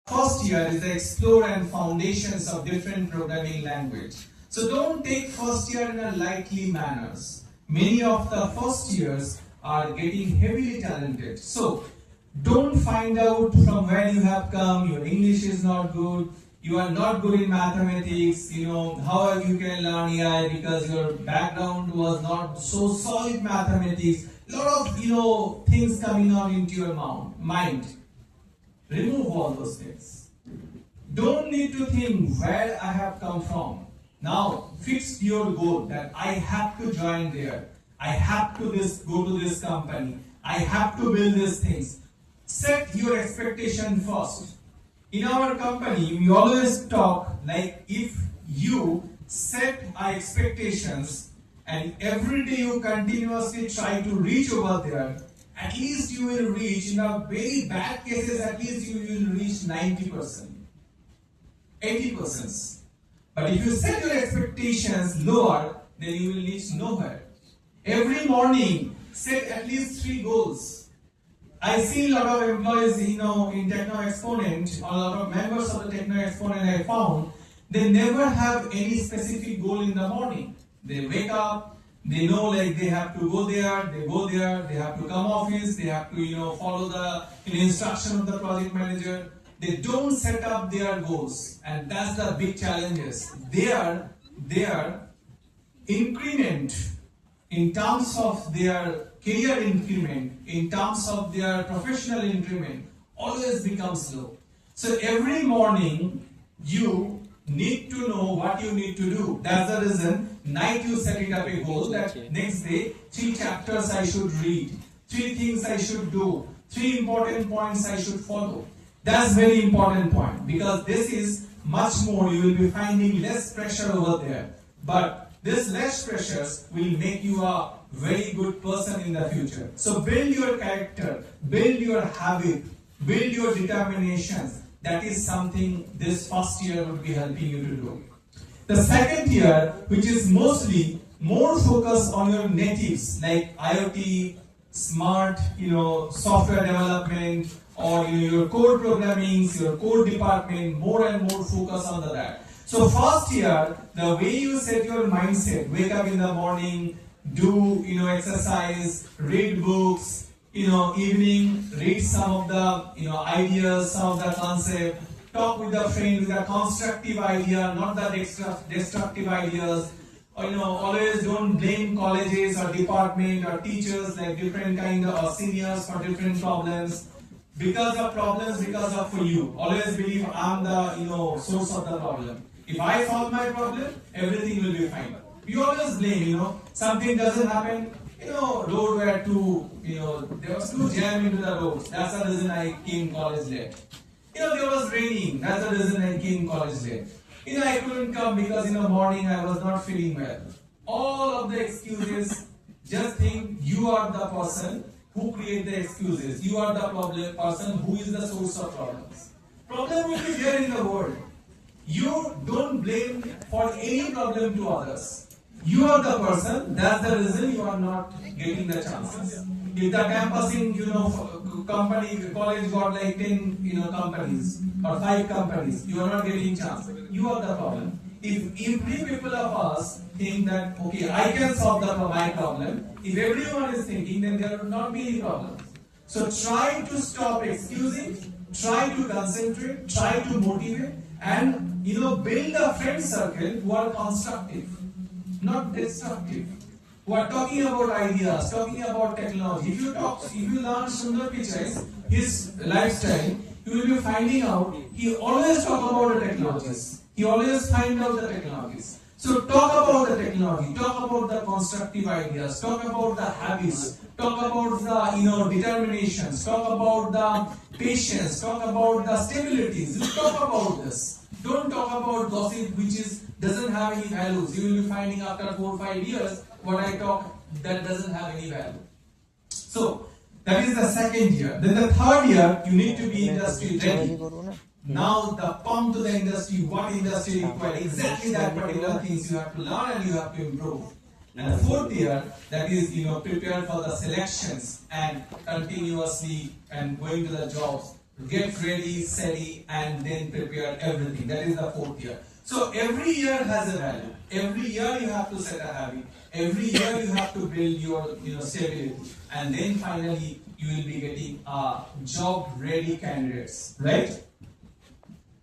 First year is the explore and foundations of different programming language. So don't take first year in a lightly manners. Many of the first years are getting heavily talented. So don't find out from where you have come, your English is not good, you are not good in mathematics, how you can learn AI because your background was not so solid mathematics. Lot of, things coming on into your mind. Remove all those things. Don't need to think where I have come from. Now, fix your goal that I have to join there. I have to go to this company. I have to build these things. Set your expectation first. In our company, we always talk like if you set our expectations and every day you continuously try to reach over there, at least you will reach, in a very bad cases, at least you will reach 90%, 80%. But if you set your expectations lower, then you will reach nowhere. Every morning, set at least 3 goals. I see a lot of employees, in Techno Exponent, or a lot of members of the Techno Exponent I found, they never have any specific goal in the morning. They wake up, they know they have to go there, they have to come office, they have to follow the instruction of the project manager. They don't set up their goals, and that's the big challenges. Their increment in terms of their career increment, in terms of their professional increment, always becomes low. So every morning you need to know what you need to do. That's the reason night you set it up a goal that next day 3 chapters I should read, 3 things I should do, 3 important points I should follow. That's very important point, because this is much more, you will be finding less pressure over there. But this less pressures will make you a very good person in the future. So build your character, build your habit, build your determinations. That is something this first year would be helping you to do. The second year, which is mostly more focused on your natives like IoT, smart, software development, or your code programming, your code department, more and more focus on that. So first year, the way you set your mindset, wake up in the morning, do exercise, read books, evening, read some of the ideas, some of the concept, talk with a friend with a constructive idea, not the destructive ideas. Always don't blame colleges or department or teachers like different kind of seniors for different problems. Because of problems, because of for you. Always believe I'm the source of the problem. If I solve my problem, everything will be fine. You always blame, something doesn't happen. Road were too, there was too jam into the roads. That's the reason I came college late. There was raining. That's the reason I came college late. I couldn't come because in the morning I was not feeling well. All of the excuses, just think you are the person who create the excuses. You are the person who is the source of problems. Problem will be there in the world. You don't blame for any problem to others. You are the person, that's the reason you are not getting the chances. If the campusing, company, college got like 10, companies or 5 companies, you are not getting chance. You are the problem. If 3 people of us think that, okay, I can solve my problem, if everyone is thinking, then there will not be any problems. So try to stop excusing, try to concentrate, try to motivate, and build a friend circle who are constructive, not destructive, who are talking about ideas, talking about technology. If you learn Sundar Pichai's his lifestyle, you will be finding out he always talk about the technologies. He always find out the technologies. So talk about the technology, talk about the constructive ideas, talk about the habits, talk about the determinations, talk about the patience, talk about the stabilities. You talk about this. Don't talk about gossip which doesn't have any values. You will be finding after 4 or 5 years what I talk that doesn't have any value. So that is the second year. Then the third year you need to be industry ready. Now the pump to the industry, what industry requires, exactly that particular things you have to learn and you have to improve. And the fourth year, that is, prepare for the selections and continuously and going to the jobs get ready, steady, and then prepare everything. That is the fourth year. So every year has a value. Every year you have to set a habit. Every year you have to build your stability, and then finally you will be getting job ready candidates, right?